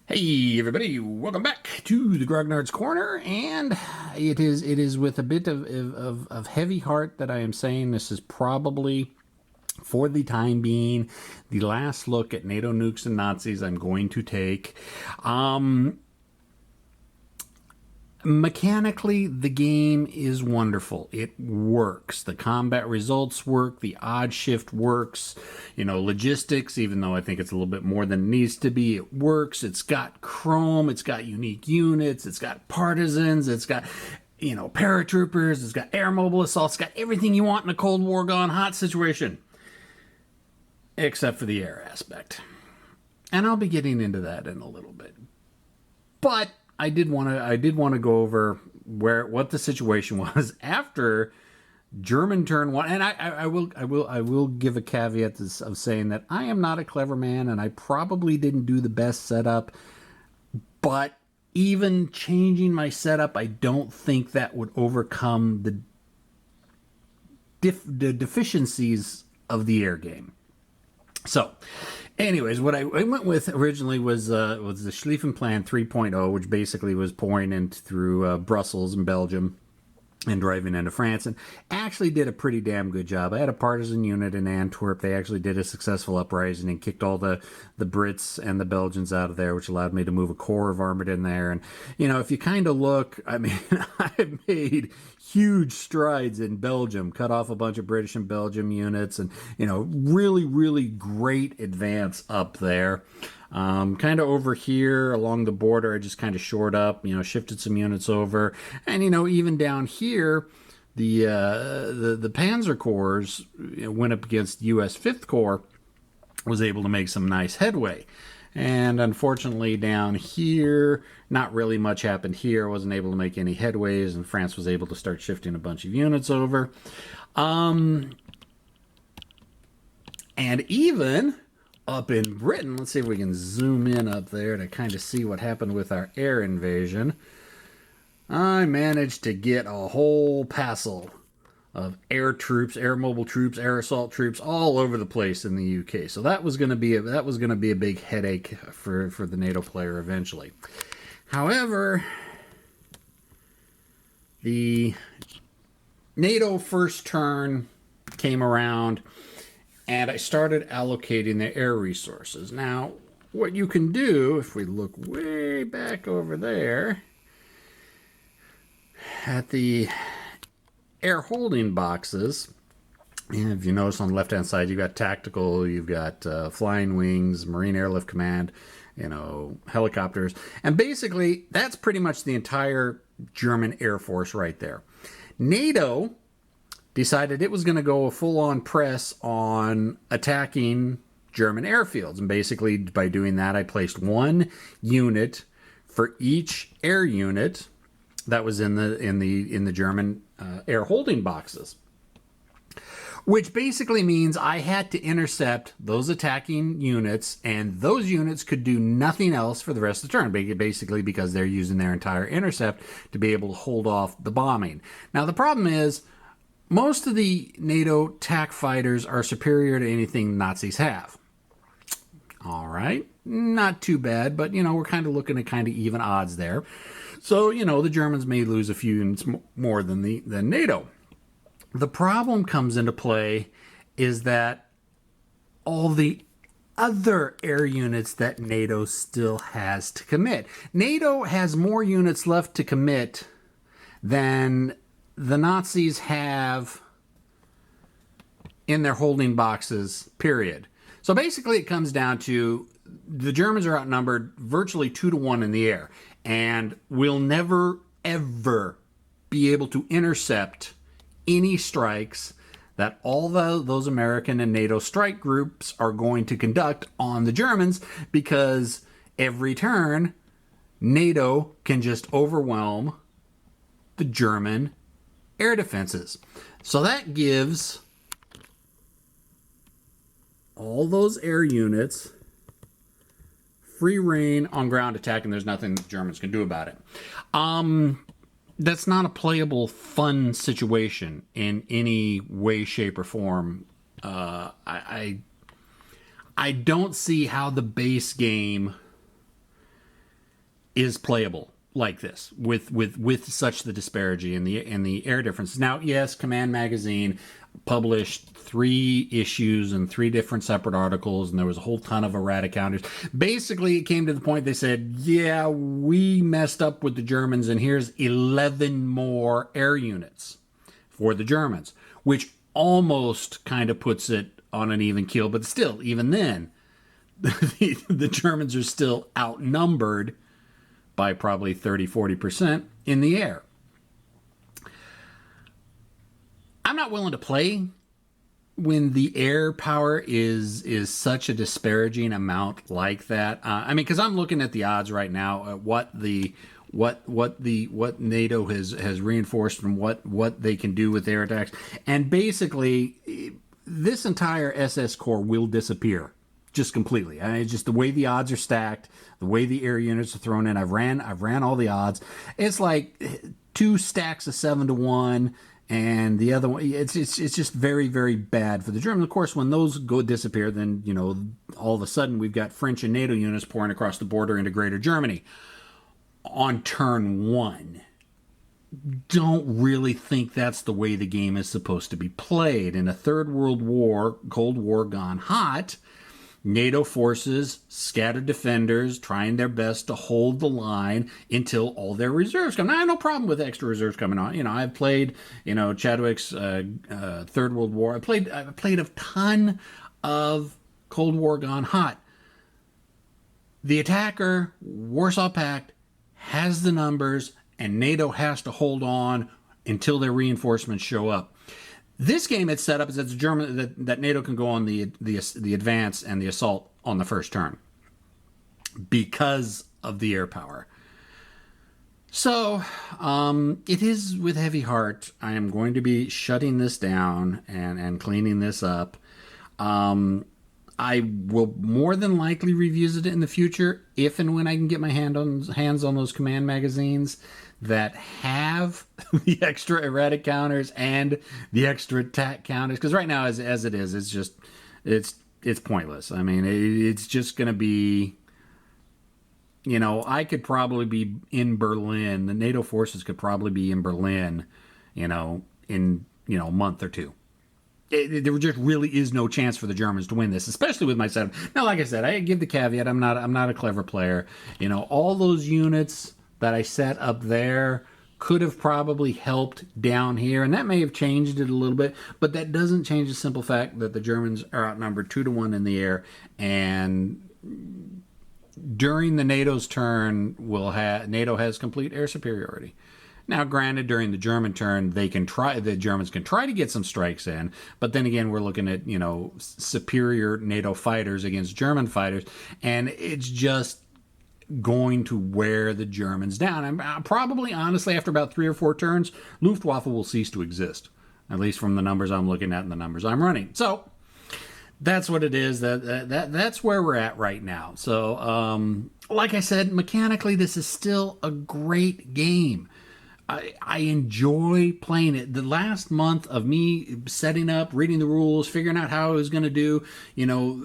Hey everybody, welcome back to the Grognards Corner, and it is with a bit of heavy heart that I am saying this is probably, for the time being, the last look at NATO Nukes and Nazis I'm going to take. Mechanically, the game is wonderful. It works. The combat results work. The odd shift works. You know, logistics, even though I think it's a little bit more than it needs to be, it works. It's got chrome. It's got unique units. It's got partisans. It's got, you know, paratroopers. It's got air mobile assaults. It's got everything you want in a Cold War gone hot situation. Except for the air aspect. And I'll be getting into that in a little bit. But I did want to go over what the situation was after German turn one, and I will give a caveat of saying that I am not a clever man, and I probably didn't do the best setup. But even changing my setup, I don't think that would overcome the deficiencies of the air game. So, anyways, what I went with originally was the Schlieffen Plan 3.0, which basically was pouring in through Brussels and Belgium and driving into France, and actually did a pretty damn good job. I had a partisan unit in Antwerp. They actually did a successful uprising and kicked all the Brits and the Belgians out of there, which allowed me to move a corps of armored in there. And, you know, if you kind of look, I mean, I've made huge strides in Belgium, cut off a bunch of British and Belgium units, and, you know, really, really great advance up there. Kind of over here along the border, I just kind of shored up, you know, shifted some units over. And, you know, even down here, the Panzer Corps went up against U.S. 5th Corps, was able to make some nice headway. And unfortunately down here, not really much happened here. I wasn't able to make any headways, and France was able to start shifting a bunch of units over. And even up in Britain, let's see if we can zoom in up there to kind of see what happened with our air invasion. I managed to get a whole passel of air troops, air mobile troops, air assault troops all over the place in the UK. So that was going to be a big headache for the NATO player eventually. However, the NATO first turn came around, and I started allocating the air resources. Now, what you can do, if we look way back over there, at the air holding boxes, and if you notice on the left-hand side, you've got tactical, you've got flying wings, Marine Airlift Command, you know, helicopters. And basically, that's pretty much the entire German Air Force right there. NATO decided it was going to go a full-on press on attacking German airfields, and basically by doing that, I placed one unit for each air unit that was in the German air holding boxes, which basically means I had to intercept those attacking units, and those units could do nothing else for the rest of the turn, basically because they're using their entire intercept to be able to hold off the bombing. Now the problem is, most of the NATO TAC fighters are superior to anything Nazis have. All right, not too bad, but, you know, we're kind of looking at kind of even odds there. So, you know, the Germans may lose a few units more than NATO. The problem comes into play is that all the other air units that NATO still has to commit. NATO has more units left to commit than the Nazis have in their holding boxes, period. So basically it comes down to the Germans are outnumbered virtually 2-to-1 in the air, and will never, ever be able to intercept any strikes that all those American and NATO strike groups are going to conduct on the Germans, because every turn, NATO can just overwhelm the German air defenses. So that gives all those air units free reign on ground attack, and there's nothing the Germans can do about it. That's not a playable, fun situation in any way, shape, or form. I don't see how the base game is playable like this with such the disparity in the air differences. Now, yes, Command Magazine published 3 issues and 3 different separate articles, and there was a whole ton of errata counters. Basically, it came to the point they said, yeah, we messed up with the Germans, and here's 11 more air units for the Germans, which almost kind of puts it on an even keel. But still, even then, the Germans are still outnumbered by probably 30-40% in the air. I'm not willing to play when the air power is such a disparaging amount like that. I mean, because I'm looking at the odds right now at what NATO has reinforced and what they can do with air attacks, and basically this entire SS Corps will disappear just completely. I mean, it's just the way the odds are stacked, the way the air units are thrown in. I've ran all the odds. It's like 2 stacks of 7 to 1. And the other one, it's just very, very bad for the Germans. Of course, when those disappear, then, you know, all of a sudden we've got French and NATO units pouring across the border into Greater Germany on turn 1. Don't really think that's the way the game is supposed to be played. In a Third World War, Cold War gone hot, NATO forces, scattered defenders, trying their best to hold the line until all their reserves come. Now, I have no problem with extra reserves coming on. You know, I've played, you know, Chadwick's Third World War. I played a ton of Cold War gone hot. The attacker, Warsaw Pact, has the numbers, and NATO has to hold on until their reinforcements show up. This game it's set up as it's German that NATO can go on the advance and the assault on the first turn because of the air power. So it is with heavy heart I am going to be shutting this down and cleaning this up. I will more than likely revisit it in the future if and when I can get my hands on those command magazines that have the extra erratic counters and the extra attack counters. Because right now, as it is, it's just it's pointless. I mean, it's just going to be, you know, I could probably be in Berlin. The NATO forces could probably be in Berlin, you know, in a month or 2. There just really is no chance for the Germans to win this, especially with my setup. Now, like I said, I give the caveat: I'm not a clever player. You know, all those units that I set up there could have probably helped down here, and that may have changed it a little bit, but that doesn't change the simple fact that the Germans are outnumbered 2 to 1 in the air, and during the NATO's turn, NATO has complete air superiority. Now, granted, during the German turn, the Germans can try to get some strikes in, but then again, we're looking at, you know, superior NATO fighters against German fighters, and it's just going to wear the Germans down. And probably, honestly, after about 3 or 4 turns, Luftwaffe will cease to exist, at least from the numbers I'm looking at and the numbers I'm running. So that's what it is. That's where we're at right now. So, like I said, mechanically, this is still a great game. I enjoy playing it. The last month of me setting up, reading the rules, figuring out how I was going to do, you know,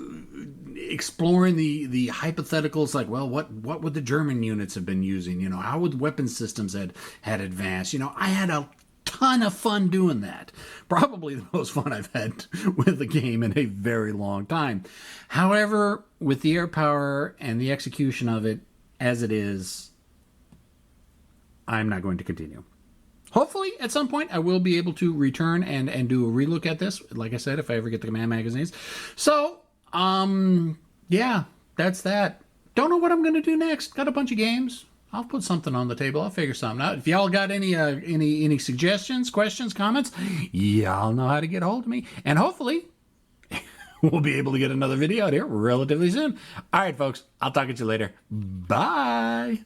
exploring the hypotheticals, like, well, what would the German units have been using? You know, how would weapon systems had advanced? You know, I had a ton of fun doing that. Probably the most fun I've had with the game in a very long time. However, with the air power and the execution of it as it is, I'm not going to continue. Hopefully, at some point, I will be able to return and do a relook at this. Like I said, if I ever get the command magazines. So, yeah, that's that. Don't know what I'm going to do next. Got a bunch of games. I'll put something on the table. I'll figure something out. If y'all got any suggestions, questions, comments, y'all know how to get a hold of me. And hopefully, we'll be able to get another video out here relatively soon. All right, folks. I'll talk to you later. Bye.